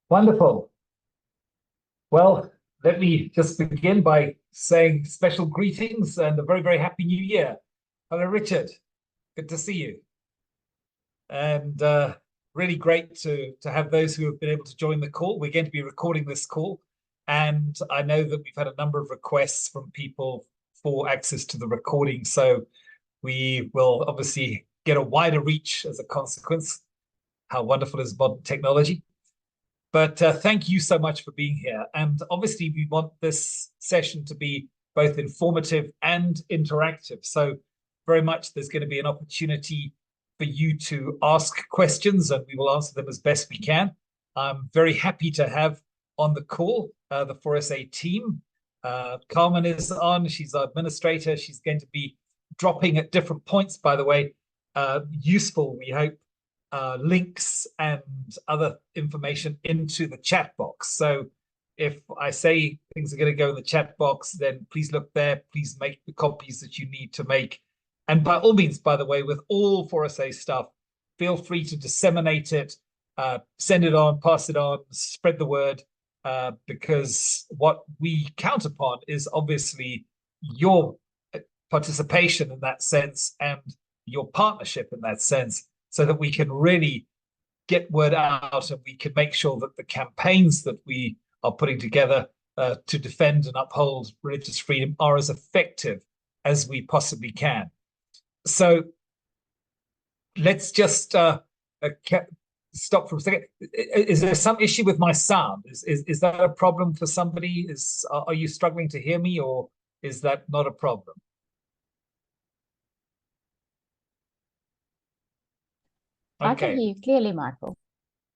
Wonderful. Well, let me just begin by saying special greetings and a very, very happy new year. Hello, Richard. Good to see you. And really great to have those who have been able to join the call. We're going to be recording this call. And I know that we've had a number of requests from people for access to the recording. So we will obviously get a wider reach as a consequence. How wonderful is modern technology? But thank you so much for being here. And obviously, we want this session to be both informative and interactive. So very much there's going to be an opportunity for you to ask questions, and we will answer them as best we can. I'm very happy to have on the call the 4SA team. Carmen is on. She's our administrator. She's going to be dropping at different points, by the way, useful, we hope, links and other information into the chat box. So if I say things are going to go in the chat box, then please look there. Please make the copies that you need to make. And by all means, by the way, with all 4SA stuff, feel free to disseminate it, send it on, pass it on, spread the word, because what we count upon is obviously your participation in that sense and your partnership in that sense, so that we can really get word out and we can make sure that the campaigns that we are putting together to defend and uphold religious freedom are as effective as we possibly can. So let's just stop for a second. Is there some issue with my sound? Is that a problem for somebody? Are you struggling to hear me, or is that not a problem? I can hear you clearly, Michael.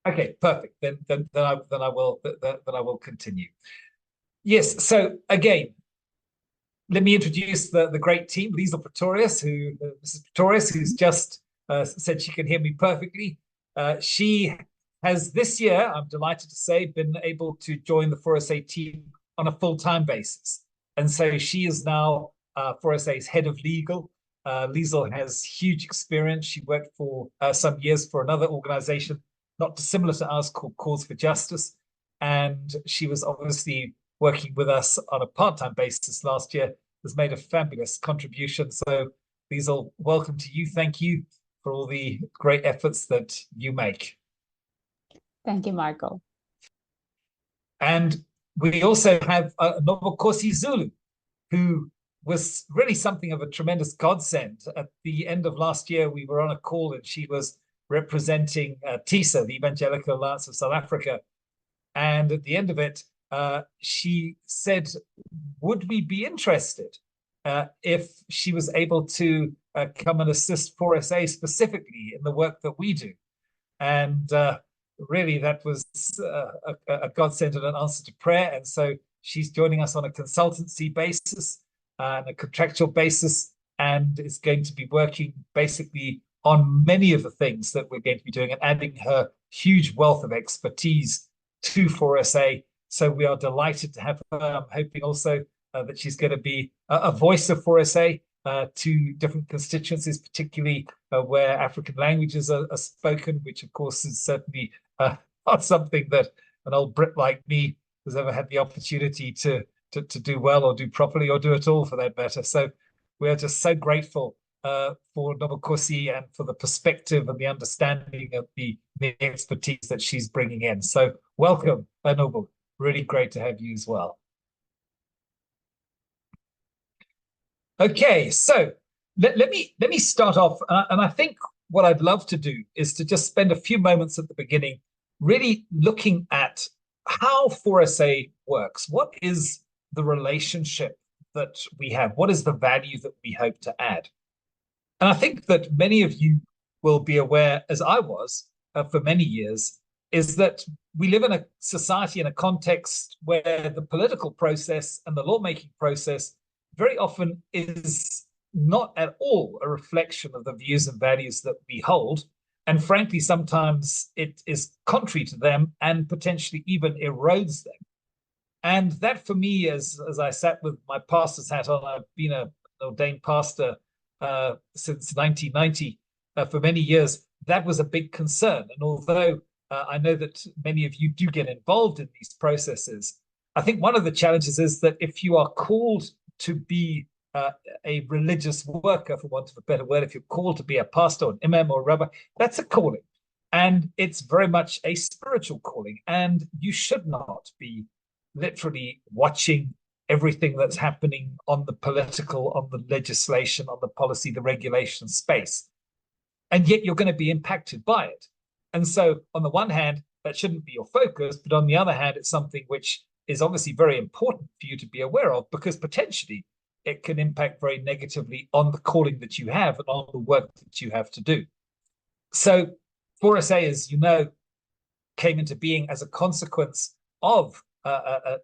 Okay, perfect. Then I will continue. Yes. So again, let me introduce the great team. Liesl Pretorius, Mrs. Pretorius, who's just said she can hear me perfectly. She has this year, I'm delighted to say, been able to join the 4SA team on a full-time basis, and so she is now 4SA's head of legal. Liesl has huge experience. She worked for some years for another organization not dissimilar to us called Cause for Justice, and she was obviously working with us on a part-time basis last year, has made a fabulous contribution. So Liesl, welcome to you. Thank you for all the great efforts that you make. Thank you, Michael. And we also have Novokosi Zulu, who was really something of a tremendous godsend. At the end of last year, we were on a call and she was representing TISA, the Evangelical Alliance of South Africa. And at the end of it, she said, would we be interested if she was able to come and assist 4SA specifically in the work that we do? And really, that was a godsend and an answer to prayer. And so she's joining us on a consultancy basis and a contractual basis, and is going to be working basically on many of the things that we're going to be doing and adding her huge wealth of expertise to 4SA. So we are delighted to have her. I'm hoping also that she's going to be a voice of 4SA to different constituencies, particularly where African languages are spoken, which of course is certainly not something that an old Brit like me has ever had the opportunity to do well or do properly or do at all, for that matter. So we are just so grateful for Novokosi and for the perspective and the understanding of the expertise that she's bringing in. So welcome, Novo. Really great to have you as well. Okay, so let me start off, and I think what I'd love to do is to just spend a few moments at the beginning really looking at how 4SA works. What is the relationship that we have? What is the value that we hope to add? And I think that many of you will be aware, as I was for many years, is that we live in a society, in a context where the political process and the lawmaking process very often is not at all a reflection of the views and values that we hold. And frankly, sometimes it is contrary to them and potentially even erodes them. And that for me, as I sat with my pastor's hat on, I've been an ordained pastor since 1990 for many years, that was a big concern. And although I know that many of you do get involved in these processes. I think one of the challenges is that if you are called to be a religious worker, for want of a better word, if you're called to be a pastor, an imam or a rabbi, that's a calling. And it's very much a spiritual calling. And you should not be literally watching everything that's happening on the political, on the legislation, on the policy, the regulation space. And yet you're going to be impacted by it. And so on the one hand, that shouldn't be your focus, but on the other hand, it's something which is obviously very important for you to be aware of, because potentially it can impact very negatively on the calling that you have and on the work that you have to do. So 4SA, as you know, came into being as a consequence of,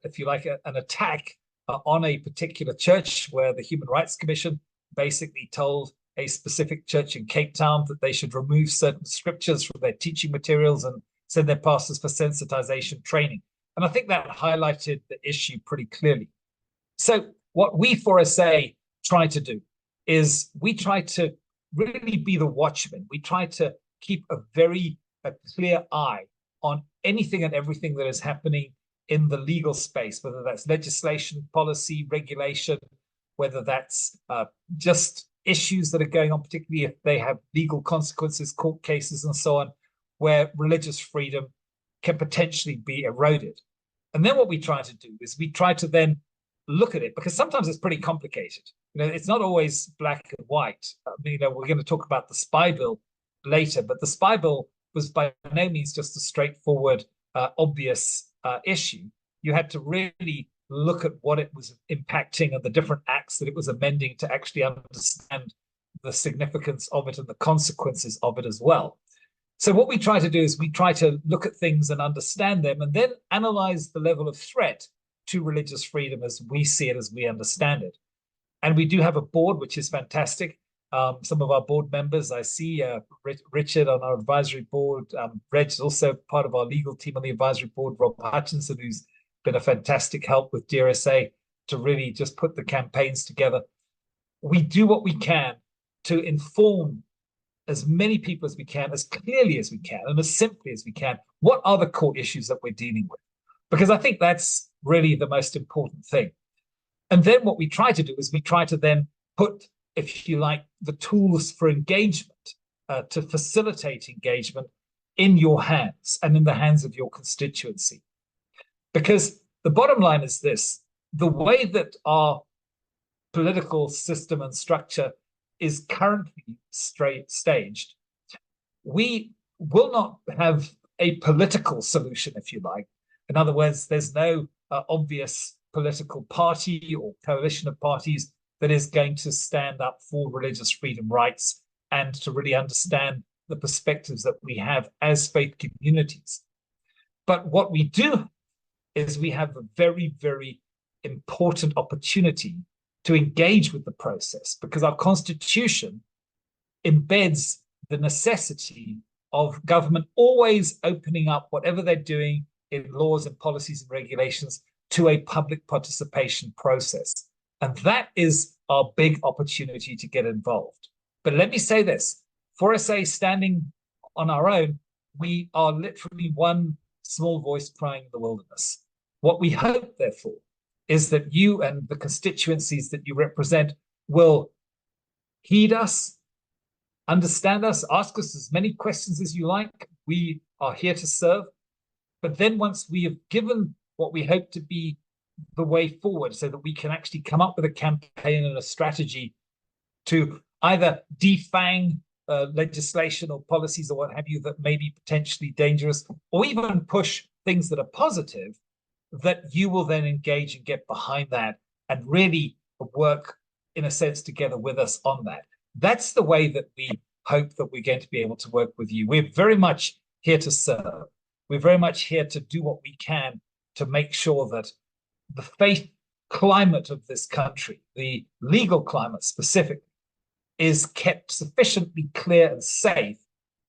if you like, an attack on a particular church, where the Human Rights Commission basically told a specific church in Cape Town that they should remove certain scriptures from their teaching materials and send their pastors for sensitization training. And I think that highlighted the issue pretty clearly. So what we 4SA try to do is we try to really be the watchman. We try to keep a very clear eye on anything and everything that is happening in the legal space, whether that's legislation, policy, regulation, whether that's just issues that are going on, particularly if they have legal consequences, court cases and so on, where religious freedom can potentially be eroded. And then what we try to do is we try to then look at it, because sometimes it's pretty complicated. It's not always black and white. We're going to talk about the spy bill later, but the spy bill was by no means just a straightforward, obvious issue. You had to really look at what it was impacting and the different acts that it was amending to actually understand the significance of it and the consequences of it as well. So what we try to do is we try to look at things and understand them, and then analyze the level of threat to religious freedom as we see it, as we understand it. And we do have a board, which is fantastic. Some of our board members, I see Richard on our advisory board. Reg is also part of our legal team on the advisory board. Rob Hutchinson, who's been a fantastic help with DRSA to really just put the campaigns together. We do what we can to inform as many people as we can, as clearly as we can, and as simply as we can, what are the core issues that we're dealing with? Because I think that's really the most important thing. And then what we try to do is we try to then put, if you like, the tools for engagement, to facilitate engagement in your hands and in the hands of your constituency. Because the bottom line is this: the way that our political system and structure is currently staged, we will not have a political solution, if you like. In other words, there's no obvious political party or coalition of parties that is going to stand up for religious freedom rights and to really understand the perspectives that we have as faith communities. But what we do is we have a very, very important opportunity to engage with the process, because our constitution embeds the necessity of government always opening up whatever they're doing in laws and policies and regulations to a public participation process. And that is our big opportunity to get involved. But let me say this: 4SA standing on our own, we are literally one small voice crying in the wilderness. What we hope, therefore, is that you and the constituencies that you represent will heed us, understand us, ask us as many questions as you like. We are here to serve. But then once we have given what we hope to be the way forward, so that we can actually come up with a campaign and a strategy to either defang legislation or policies or what have you that may be potentially dangerous, or even push things that are positive, that you will then engage and get behind that and really work, in a sense, together with us on that. That's the way that we hope that we're going to be able to work with you. We're very much here to serve. We're very much here to do what we can to make sure that the faith climate of this country, the legal climate specifically, is kept sufficiently clear and safe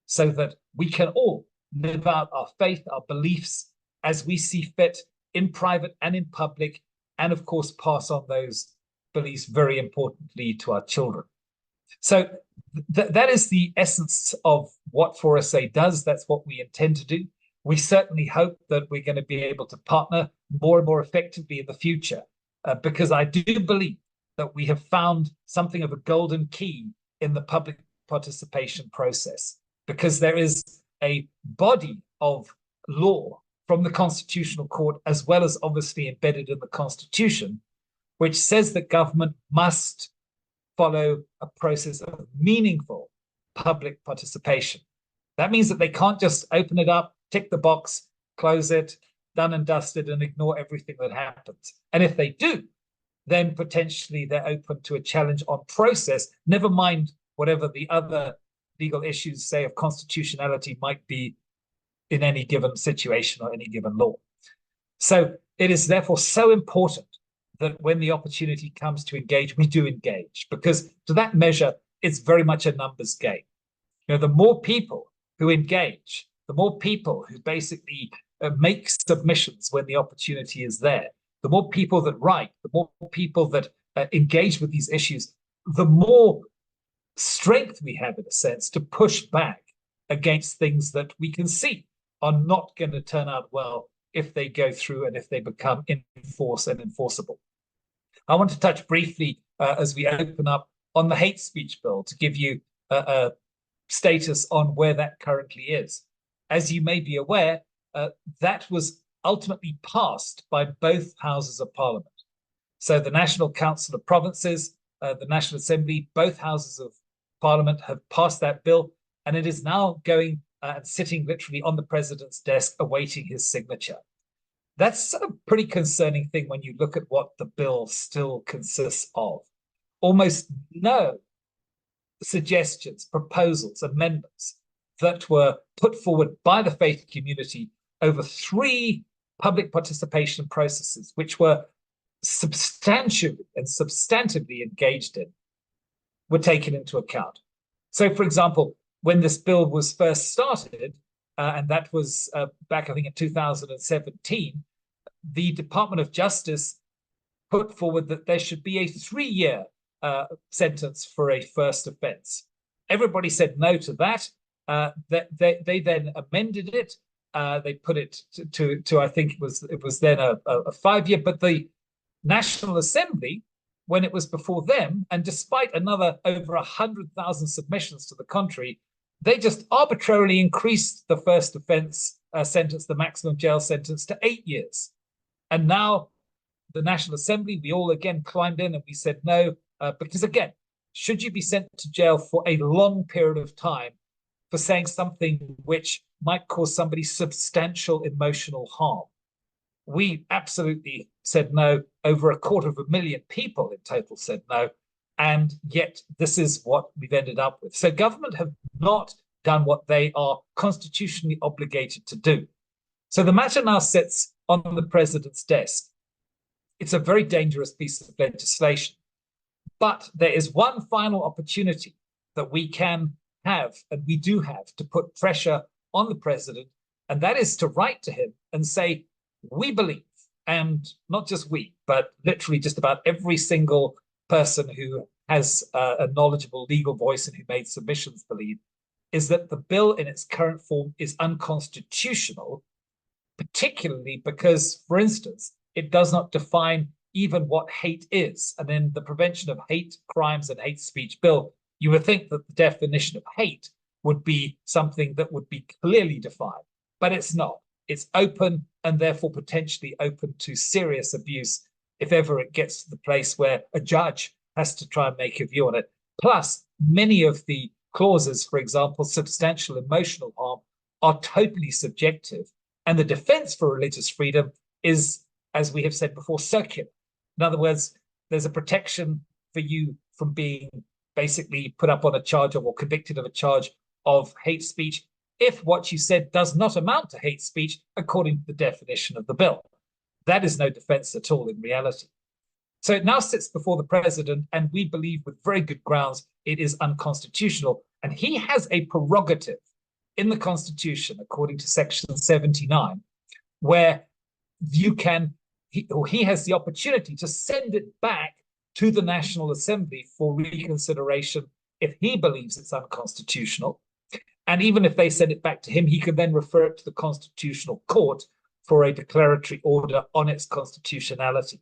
so that we can all live out our faith, our beliefs as we see fit, in private and in public, and of course pass on those beliefs very importantly to our children. So that is the essence of what 4SA does. That's what we intend to do. We certainly hope that we're going to be able to partner more and more effectively in the future, because I do believe that we have found something of a golden key in the public participation process, because there is a body of law from the Constitutional Court, as well as obviously embedded in the Constitution, which says that government must follow a process of meaningful public participation. That means that they can't just open it up, tick the box, close it, done and dusted, and ignore everything that happens. And if they do, then potentially they're open to a challenge on process, never mind whatever the other legal issues, say, of constitutionality might be in any given situation or any given law. So it is therefore so important that when the opportunity comes to engage, we do engage, because to that measure, it's very much a numbers game. You know, the more people who engage, the more people who basically make submissions when the opportunity is there, the more people that write, the more people that engage with these issues, the more strength we have, in a sense, to push back against things that we can see are not going to turn out well if they go through and if they become in force and enforceable. I want to touch briefly as we open up on the hate speech bill to give you a status on where that currently is. As you may be aware, that was ultimately passed by both houses of parliament. So the National Council of Provinces, the National Assembly, both houses of parliament have passed that bill, and it is now going and sitting literally on the president's desk awaiting his signature. That's a pretty concerning thing when you look at what the bill still consists of. Almost no suggestions, proposals, amendments that were put forward by the faith community over 3 public participation processes, which were substantially and substantively engaged in, were taken into account. So, for example, when this bill was first started, and that was back, I think, in 2017, the Department of Justice put forward that there should be a 3-year sentence for a first offence. Everybody said no to that. They then amended it. They put it to I think it was then a 5-year. But the National Assembly, when it was before them, and despite another over 100,000 submissions to the contrary, they just arbitrarily increased the first offence sentence, the maximum jail sentence, to 8 years. And now the National Assembly, we all again climbed in and we said no, because again, should you be sent to jail for a long period of time for saying something which might cause somebody substantial emotional harm? We absolutely said no. Over 250,000 people in total said no. And yet this is what we've ended up with. So government have not done what they are constitutionally obligated to do. So the matter now sits on the president's desk. It's a very dangerous piece of legislation. But there is one final opportunity that we can have, and we do have, to put pressure on the president, and that is to write to him and say, we believe, and not just we, but literally just about every single person who has a knowledgeable legal voice and who made submissions believe, is that the bill in its current form is unconstitutional, particularly because, for instance, it does not define even what hate is. And in the Prevention of Hate Crimes and Hate Speech Bill, you would think that the definition of hate would be something that would be clearly defined, but it's not. It's open and therefore potentially open to serious abuse if ever it gets to the place where a judge has to try and make a view on it. Plus, many of the clauses, for example, substantial emotional harm, are totally subjective. And the defense for religious freedom is, as we have said before, circular. In other words, there's a protection for you from being basically put up on a charge or convicted of a charge of hate speech if what you said does not amount to hate speech according to the definition of the bill. That is no defense at all in reality. So it now sits before the president, and we believe with very good grounds it is unconstitutional. And he has a prerogative in the Constitution, according to Section 79, where he has the opportunity to send it back to the National Assembly for reconsideration if he believes it's unconstitutional. And even if they send it back to him, he can then refer it to the Constitutional Court for a declaratory order on its constitutionality.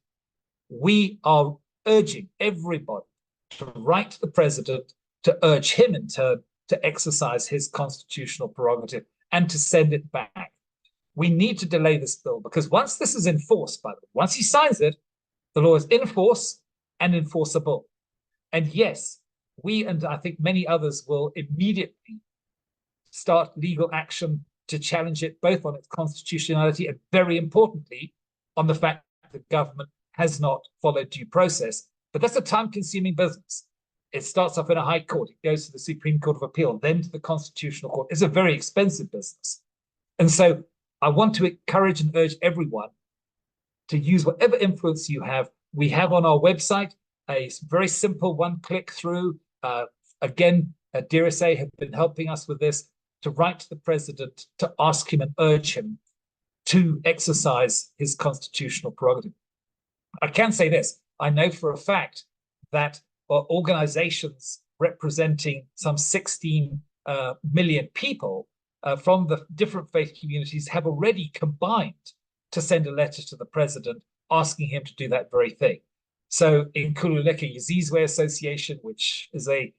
We are urging everybody to write to the president to urge him in turn to exercise his constitutional prerogative and to send it back. We need to delay this bill because once this is enforced, by the way, once he signs it, the law is in force and enforceable. And yes, we and I think many others will immediately start legal action to challenge it, both on its constitutionality and, very importantly, on the fact that the government has not followed due process. But that's a time-consuming business. It starts off in a high court, it goes to the Supreme Court of Appeal, then to the Constitutional Court. It's a very expensive business. And so I want to encourage and urge everyone to use whatever influence you have. We have on our website a very simple one-click through. Again, DRSA have been helping us with this, to write to the president to ask him and urge him to exercise his constitutional prerogative. I can say this. I know for a fact that organizations representing some 16 million people from the different faith communities have already combined to send a letter to the president asking him to do that very thing. So in Kululeka Yazizwe Association, which is a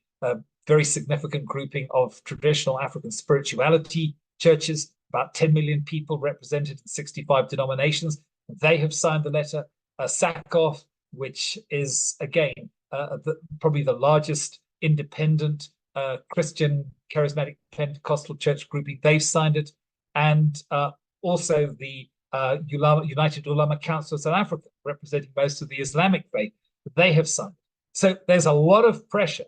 very significant grouping of traditional African spirituality churches, about 10 million people represented in 65 denominations, they have signed the letter. SACOF, which is, again, probably the largest independent Christian charismatic Pentecostal church grouping, they've signed it. And also the United Ulama Council of South Africa, representing most of the Islamic faith, they have signed it. So there's a lot of pressure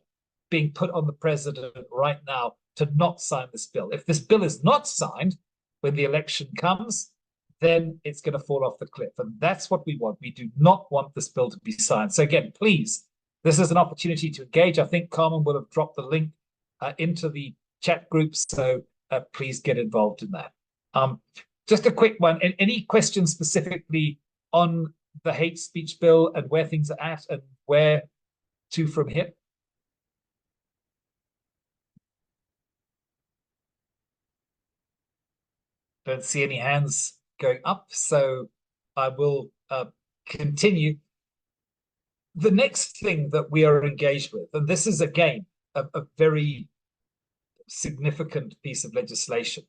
being put on the president right now to not sign this bill. If this bill is not signed when the election comes, then it's going to fall off the cliff. And that's what we want. We do not want this bill to be signed. So again, please, this is an opportunity to engage. I think Carmen will have dropped the link into the chat group. So please get involved in that. Just a quick one. Any questions specifically on the hate speech bill and where things are at and where to from here? Don't see any hands going up, so I will continue. The next thing that we are engaged with, and this is again a very significant piece of legislation,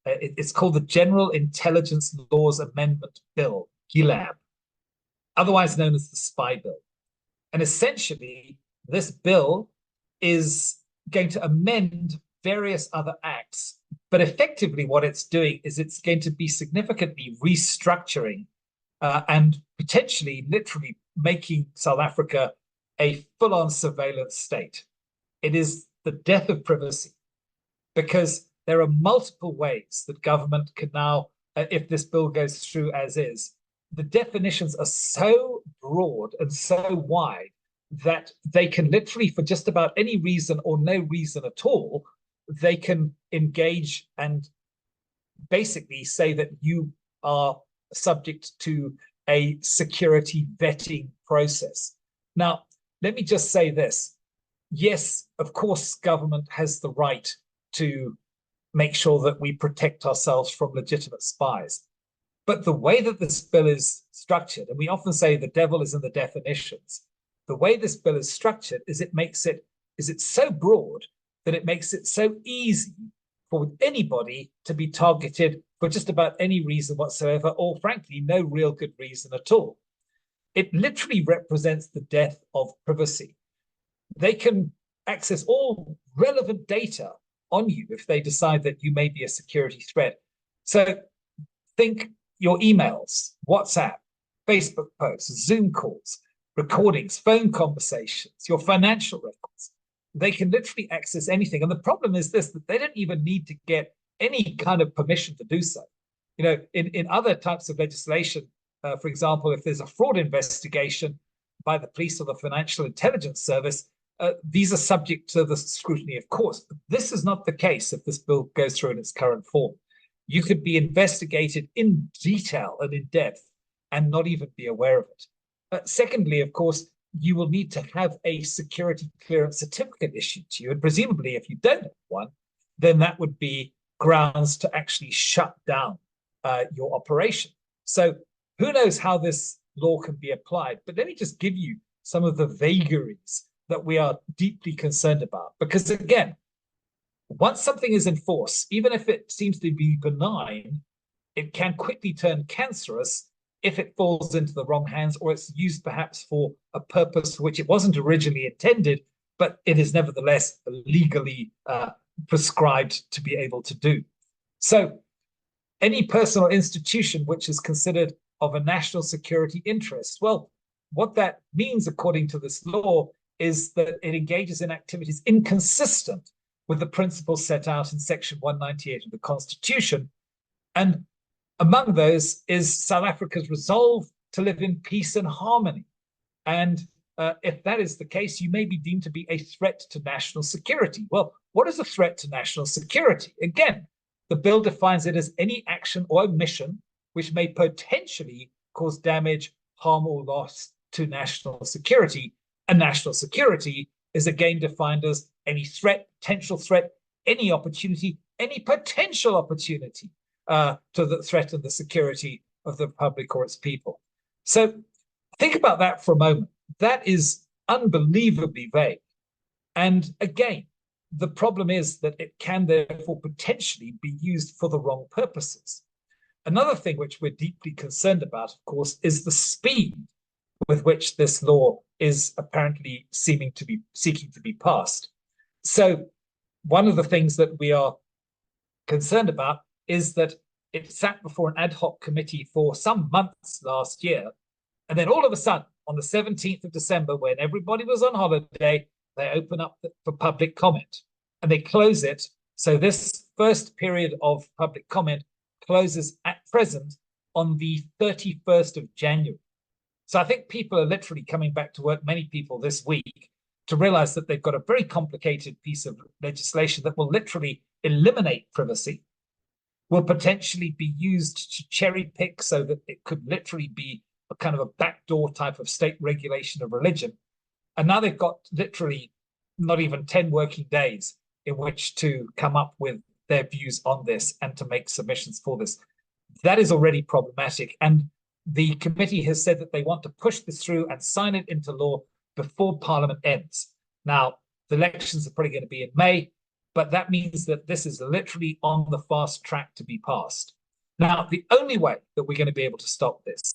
it's called the General Intelligence Laws Amendment Bill, GILAB, otherwise known as the Spy Bill. And essentially, this bill is going to amend various other acts. But effectively, what it's doing is it's going to be significantly restructuring and potentially literally making South Africa a full-on surveillance state. It is the death of privacy, because there are multiple ways that government can now, if this bill goes through as is, the definitions are so broad and so wide that they can literally, for just about any reason or no reason at all, they can engage and basically say that you are subject to a security vetting process. Now, let me just say this. Yes, of course, government has the right to make sure that we protect ourselves from legitimate spies. But the way that this bill is structured, and we often say the devil is in the definitions, the way this bill is structured is it's so broad that it makes it so easy for anybody to be targeted for just about any reason whatsoever, or frankly, no real good reason at all. It literally represents the death of privacy. They can access all relevant data on you if they decide that you may be a security threat. So think your emails, WhatsApp, Facebook posts, Zoom calls, recordings, phone conversations, your financial records. They can literally access anything. And the problem is this, that they don't even need to get any kind of permission to do so. You know, in other types of legislation, for example, if there's a fraud investigation by the police or the Financial Intelligence Service, these are subject to the scrutiny of courts. But this is not the case if this bill goes through in its current form. You could be investigated in detail and in depth and not even be aware of it. Secondly, of course, you will need to have a security clearance certificate issued to you. And presumably, if you don't have one, then that would be grounds to actually shut down your operation. So who knows how this law can be applied? But let me just give you some of the vagaries that we are deeply concerned about. Because again, once something is in force, even if it seems to be benign, it can quickly turn cancerous if it falls into the wrong hands, or it's used perhaps for a purpose for which it wasn't originally intended, but it is nevertheless legally prescribed to be able to do. So any person or institution which is considered of a national security interest, well, what that means, according to this law, is that it engages in activities inconsistent with the principles set out in Section 198 of the Constitution. And among those is South Africa's resolve to live in peace and harmony. And if that is the case, you may be deemed to be a threat to national security. Well, what is a threat to national security? Again, the bill defines it as any action or omission which may potentially cause damage, harm, or loss to national security. And national security is again defined as any threat, potential threat, any opportunity, any potential opportunity to the threat and the security of the public or its people. So think about that for a moment. That is unbelievably vague. And again, the problem is that it can therefore potentially be used for the wrong purposes. Another thing which we're deeply concerned about, of course, is the speed with which this law is apparently seeking to be passed. So one of the things that we are concerned about is that it sat before an ad hoc committee for some months last year. And then all of a sudden, on the 17th of December, when everybody was on holiday, they open up for public comment and they close it. So this first period of public comment closes at present on the 31st of January. So I think people are literally coming back to work, many people this week, to realize that they've got a very complicated piece of legislation that will literally eliminate privacy, will potentially be used to cherry pick so that it could literally be a kind of a backdoor type of state regulation of religion. And now they've got literally not even 10 working days in which to come up with their views on this and to make submissions for this. That is already problematic. And the committee has said that they want to push this through and sign it into law before Parliament ends. Now, the elections are probably going to be in May, but that means that this is literally on the fast track to be passed. Now, the only way that we're going to be able to stop this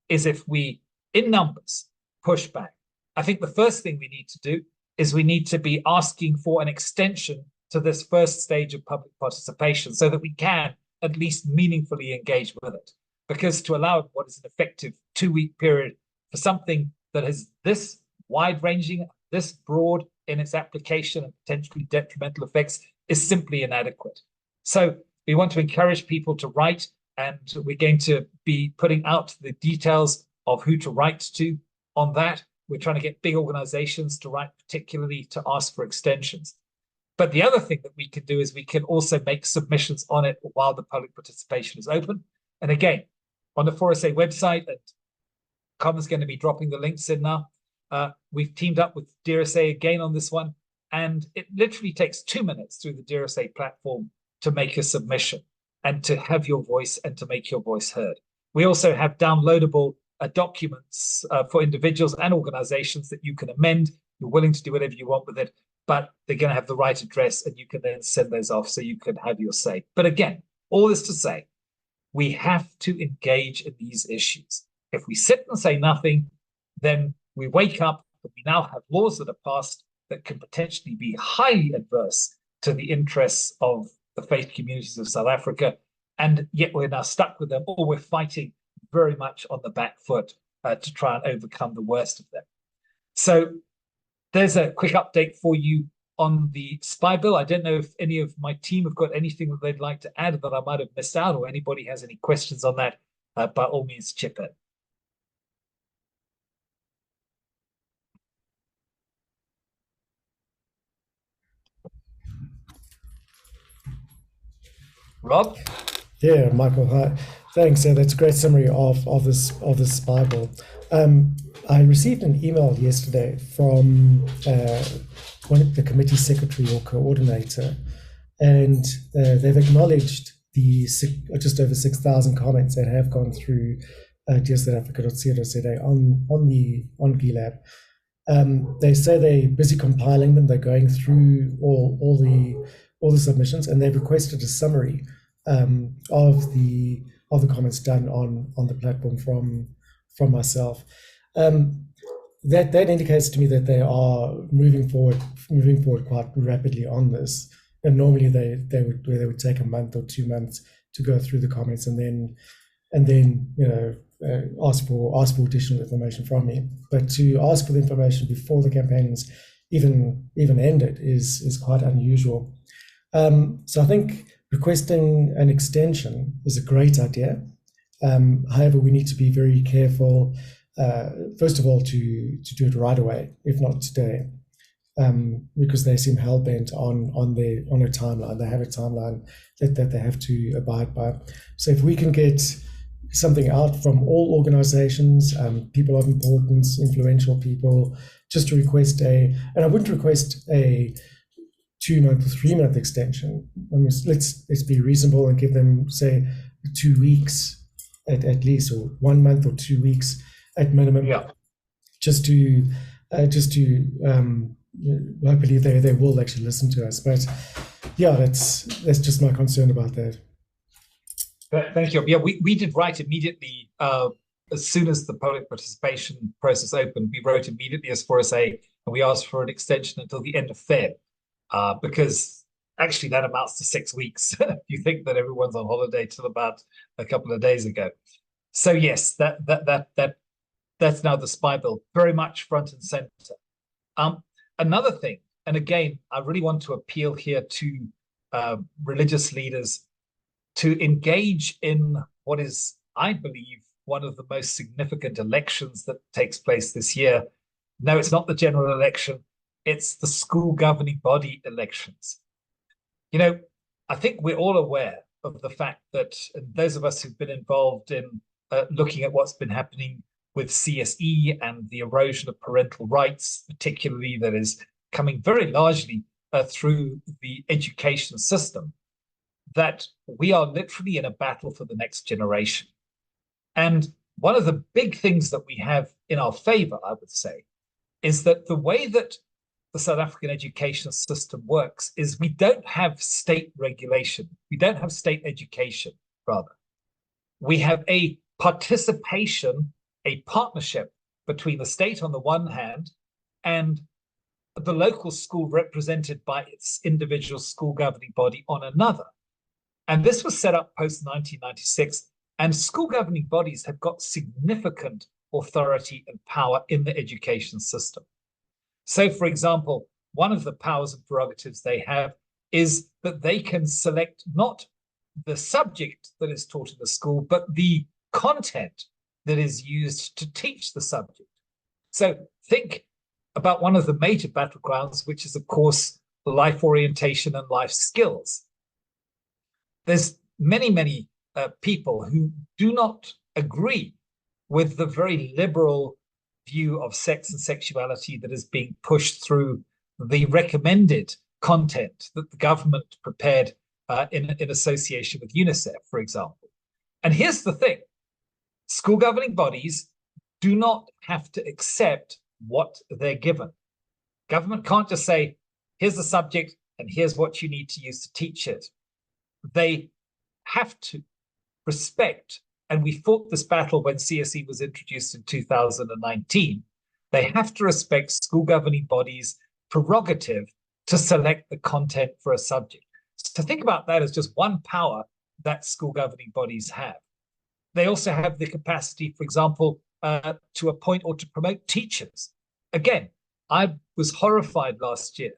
is if we, in numbers, push back. I think the first thing we need to do is we need to be asking for an extension to this first stage of public participation so that we can at least meaningfully engage with it. Because to allow what is an effective 2-week period for something that is this wide-ranging, this broad in its application and potentially detrimental effects is simply inadequate. So we want to encourage people to write, and we're going to be putting out the details of who to write to on that. We're trying to get big organizations to write, particularly to ask for extensions. But the other thing that we can do is we can also make submissions on it while the public participation is open. And again, on the 4SA website, and Commons going to be dropping the links in now. We've teamed up with DRSA again on this one, and it literally takes 2 minutes through the DRSA platform to make a submission and to have your voice and to make your voice heard. We also have downloadable documents for individuals and organizations that you can amend. You're willing to do whatever you want with it, but they're going to have the right address, and you can then send those off so you can have your say. But again, all this to say, we have to engage in these issues. If we sit and say nothing, then we wake up and we now have laws that are passed that can potentially be highly adverse to the interests of the faith communities of South Africa, and yet we're now stuck with them, or we're fighting very much on the back foot to try and overcome the worst of them. So there's a quick update for you on the spy bill. I don't know if any of my team have got anything that they'd like to add that I might have missed out, or anybody has any questions on that, by all means chip in. Rob? Yeah, Michael, hi. Thanks. That's a great summary of this spy bill. I received an email yesterday from the committee secretary or coordinator and they've acknowledged the just over 6,000 comments that have gone through dsafrica.co.za on GLAB. They say they're busy compiling them. They're going through all the submissions, and they've requested a summary of the comments done on the platform from myself. That indicates to me that they are moving forward quite rapidly on this. And normally they would take a month or 2 months to go through the comments and then ask for additional information from me. But to ask for the information before the campaign's even ended is quite unusual. So I think requesting an extension is a great idea. However, we need to be very careful. First of all, to do it right away, if not today, because they seem hell-bent on a timeline. They have a timeline that they have to abide by. So if we can get something out from all organizations, people of importance, influential people, just to request and I wouldn't request a 2-month or 3-month extension. I mean, let's be reasonable and give them, say, 2 weeks at least, or 1 month or 2 weeks at minimum. Yeah. Just to hopefully they will actually listen to us. But yeah, that's just my concern about that. Thank you. Yeah, we did write immediately as soon as the public participation process opened. We wrote immediately as 4SA, and we asked for an extension until the end of Feb, because actually that amounts to 6 weeks. If you think that everyone's on holiday till about a couple of days ago. So yes, that's now the spy bill, very much front and center. Another thing, and again, I really want to appeal here to religious leaders to engage in what is, I believe, one of the most significant elections that takes place this year. No, it's not the general election. It's the school governing body elections. You know, I think we're all aware of the fact that, and those of us who've been involved in looking at what's been happening with CSE and the erosion of parental rights, particularly that is coming very largely through the education system, that we are literally in a battle for the next generation. And one of the big things that we have in our favor, I would say, is that the way that the South African education system works is we don't have state regulation. We don't have state education, rather. We have a participation, a partnership between the state on the one hand and the local school represented by its individual school governing body on another. And this was set up post-1996, and school governing bodies have got significant authority and power in the education system. So, for example, one of the powers and prerogatives they have is that they can select not the subject that is taught in the school, but the content that is used to teach the subject. So think about one of the major battlegrounds, which is, of course, life orientation and life skills. There's many people who do not agree with the very liberal view of sex and sexuality that is being pushed through the recommended content that the government prepared in association with UNICEF, for example. And here's the thing. School governing bodies do not have to accept what they're given. Government can't just say, here's the subject and here's what you need to use to teach it. They have to respect, and we fought this battle when CSE was introduced in 2019, they have to respect school governing bodies' prerogative to select the content for a subject. So think about that as just one power that school governing bodies have. They also have the capacity, for example, to appoint or to promote teachers. Again, I was horrified last year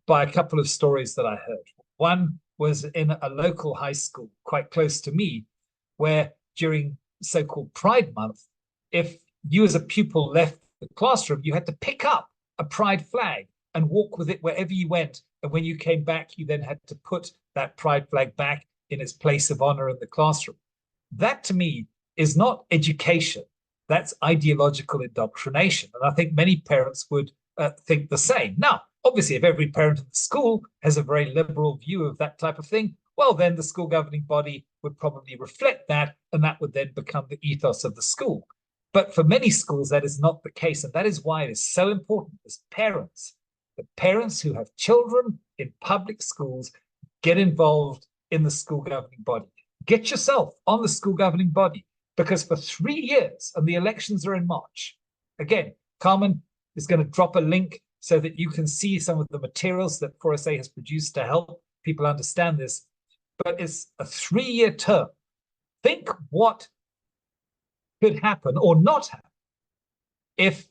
by a couple of stories that I heard. One was in a local high school quite close to me, where during so-called Pride Month, if you as a pupil left the classroom, you had to pick up a pride flag and walk with it wherever you went. And when you came back, you then had to put that pride flag back in its place of honor in the classroom. That, to me, is not education. That's ideological indoctrination. And I think many parents would think the same. Now, Obviously, if every parent in the school has a very liberal view of that type of thing, well, then the school governing body would probably reflect that, and that would then become the ethos of the school. But for many schools, that is not the case. And that is why it is so important as parents, the parents who have children in public schools, get involved in the school governing body. Get yourself on the school governing body, because for 3 years, and the elections are in March. Again, Carmen is going to drop a link so that you can see some of the materials that 4SA has produced to help people understand this. But it's a 3-year term. Think what could happen or not happen if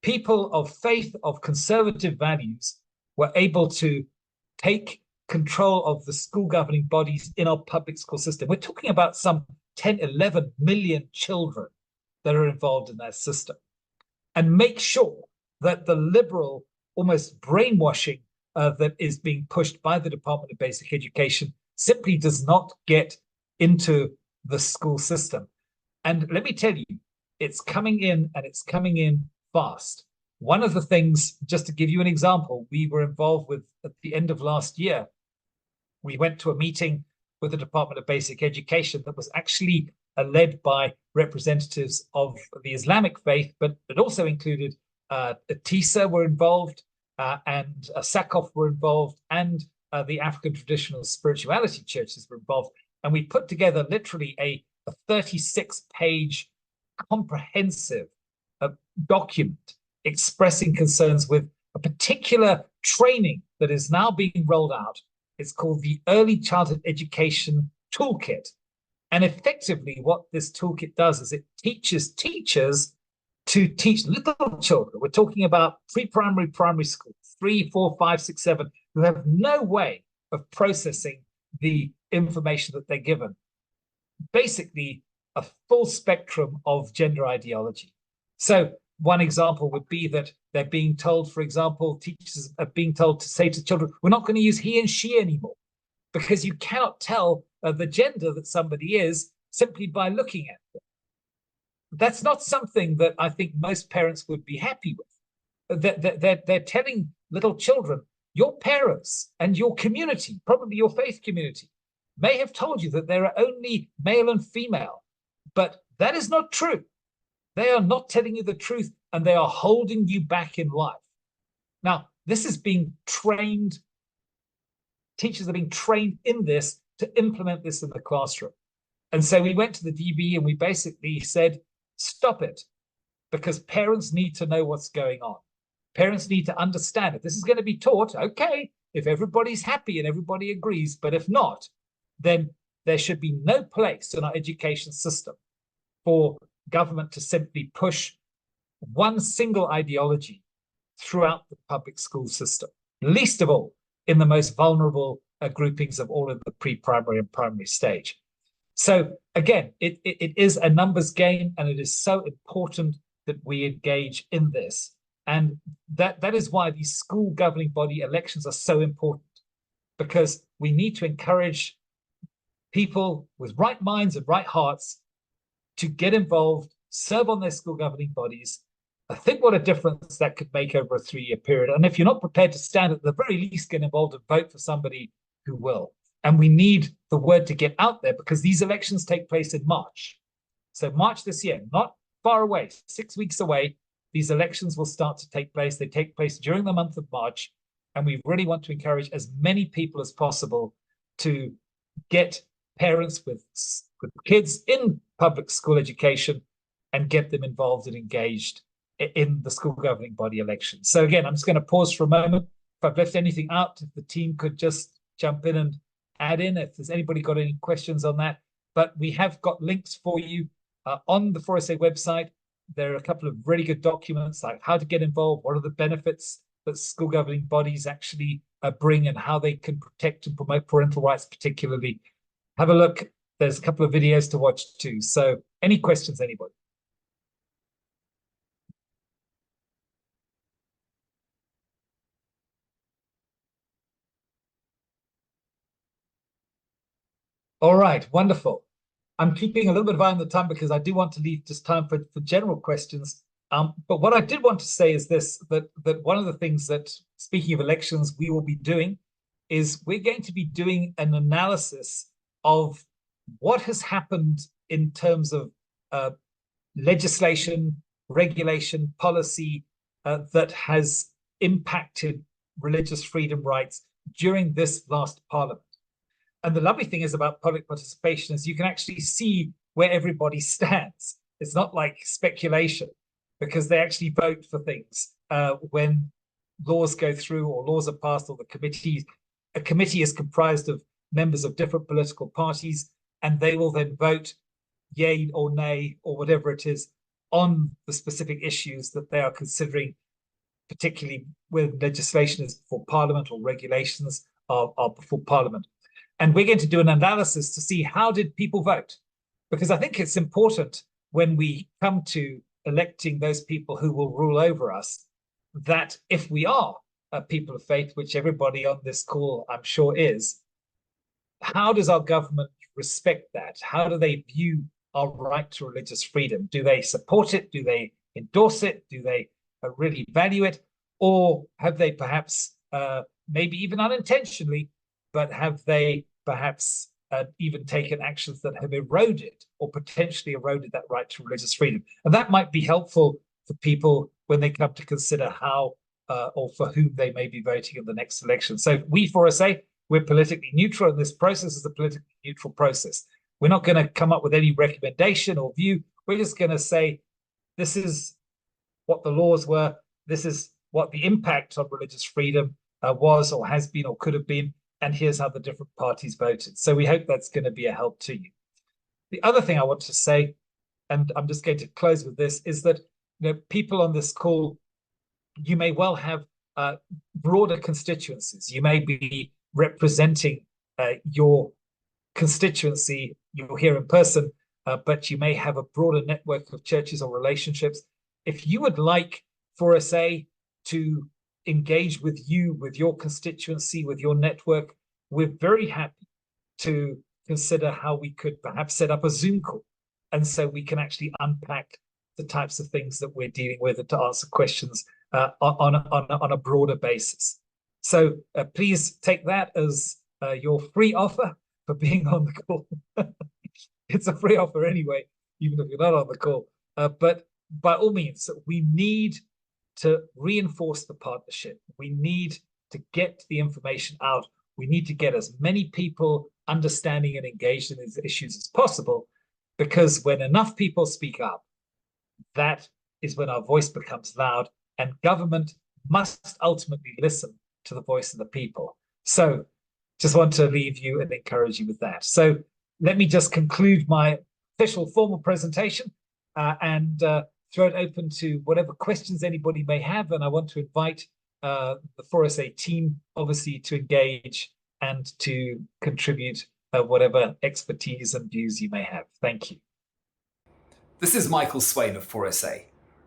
people of faith, of conservative values, were able to take control of the school governing bodies in our public school system. We're talking about some 10, 11 million children that are involved in that system. And make sure that the liberal, almost brainwashing that is being pushed by the Department of Basic Education simply does not get into the school system. And let me tell you, it's coming in, and it's coming in fast. One of the things, just to give you an example, we were involved with at the end of last year. We went to a meeting with the Department of Basic Education that was actually led by representatives of the Islamic faith, but it also included TISA were involved, and SACOF were involved, and the African Traditional Spirituality Churches were involved. And we put together literally a 36-page comprehensive document expressing concerns with a particular training that is now being rolled out. It's called the Early Childhood Education Toolkit. And effectively, what this toolkit does is it teaches teachers to teach little children. We're talking about pre-primary, primary school, 3, 4, 5, 6, 7, who have no way of processing the information that they're given. Basically, a full spectrum of gender ideology. So one example would be that they're being told, for example, teachers are being told to say to children, we're not going to use he and she anymore, because you cannot tell the gender that somebody is simply by looking at them. That's not something that I think most parents would be happy with. They're telling little children, your parents and your community, probably your faith community, may have told you that there are only male and female, but that is not true. They are not telling you the truth, and they are holding you back in life. Now, this is being trained. Teachers are being trained in this to implement this in the classroom. And so we went to the DB and we basically said, stop it, because parents need to know what's going on. Parents need to understand it. This is going to be taught, okay, if everybody's happy and everybody agrees, but if not, then there should be no place in our education system for government to simply push one single ideology throughout the public school system, least of all in the most vulnerable groupings of all in the pre-primary and primary stage. So again, it is a numbers game, and it is so important that we engage in this. And that is why these school governing body elections are so important, because we need to encourage people with right minds and right hearts to get involved, serve on their school governing bodies. I think what a difference that could make over a 3-year period. And if you're not prepared to stand, at the very least get involved and vote for somebody who will. And we need the word to get out there, because these elections take place in March. So March this year, not far away, 6 weeks away, these elections will start to take place. They take place during the month of March. And we really want to encourage as many people as possible to get parents with kids in public school education and get them involved and engaged in the school governing body election. So again, I'm just going to pause for a moment. If I've left anything out, if the team could just jump in and add in if there's anybody got any questions on that. But we have got links for you on the 4SA website. There are a couple of really good documents like how to get involved, what are the benefits that school governing bodies actually bring, and how they can protect and promote parental rights particularly. Have a look. There's a couple of videos to watch too. So any questions, anybody? All right, wonderful. I'm keeping a little bit of eye on the time because I do want to leave just time for general questions. But what I did want to say is this, that one of the things that, speaking of elections, we will be doing is we're going to be doing an analysis of what has happened in terms of legislation, regulation, policy that has impacted religious freedom rights during this last parliament. And the lovely thing is about public participation is you can actually see where everybody stands. It's not like speculation, because they actually vote for things when laws go through or laws are passed, or a committee is comprised of members of different political parties, and they will then vote yay or nay or whatever it is on the specific issues that they are considering, particularly when legislation is before Parliament or regulations are before Parliament. And we're going to do an analysis to see how did people vote, because I think it's important when we come to electing those people who will rule over us, that if we are a people of faith, which everybody on this call I'm sure is, how does our government respect that? How do they view our right to religious freedom? Do they support it? Do they endorse it? Do they really value it? Or have they perhaps, maybe even unintentionally, but have they perhaps even taken actions that have eroded or potentially eroded that right to religious freedom? And that might be helpful for people when they come to consider how or for whom they may be voting in the next election. So we, for SA, we're politically neutral, and this process is a politically neutral process. We're not going to come up with any recommendation or view. We're just going to say, this is what the laws were. This is what the impact on religious freedom was or has been or could have been. And here's how the different parties voted. So we hope that's going to be a help to you. The other thing I want to say, and I'm just going to close with this, is that people on this call, you may well have broader constituencies. You may be representing your constituency, you're here in person, but you may have a broader network of churches or relationships. If you would like for SA to engage with you, with your constituency, with your network, we're very happy to consider how we could perhaps set up a Zoom call. And so we can actually unpack the types of things that we're dealing with and to answer questions on a broader basis. So please take that as your free offer for being on the call. It's a free offer anyway, even if you're not on the call. But by all means, we need to reinforce the partnership. We need to get the information out. We need to get as many people understanding and engaged in these issues as possible, because when enough people speak up, that is when our voice becomes loud, and government must ultimately listen to the voice of the people. So just want to leave you and encourage you with that. So let me just conclude my official formal presentation and throw it open to whatever questions anybody may have. And I want to invite the 4SA team, obviously, to engage and to contribute whatever expertise and views you may have. Thank you. This is Michael Swain of 4SA.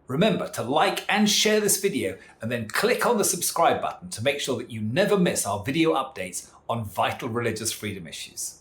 Remember to like and share this video, and then click on the subscribe button to make sure that you never miss our video updates on vital religious freedom issues.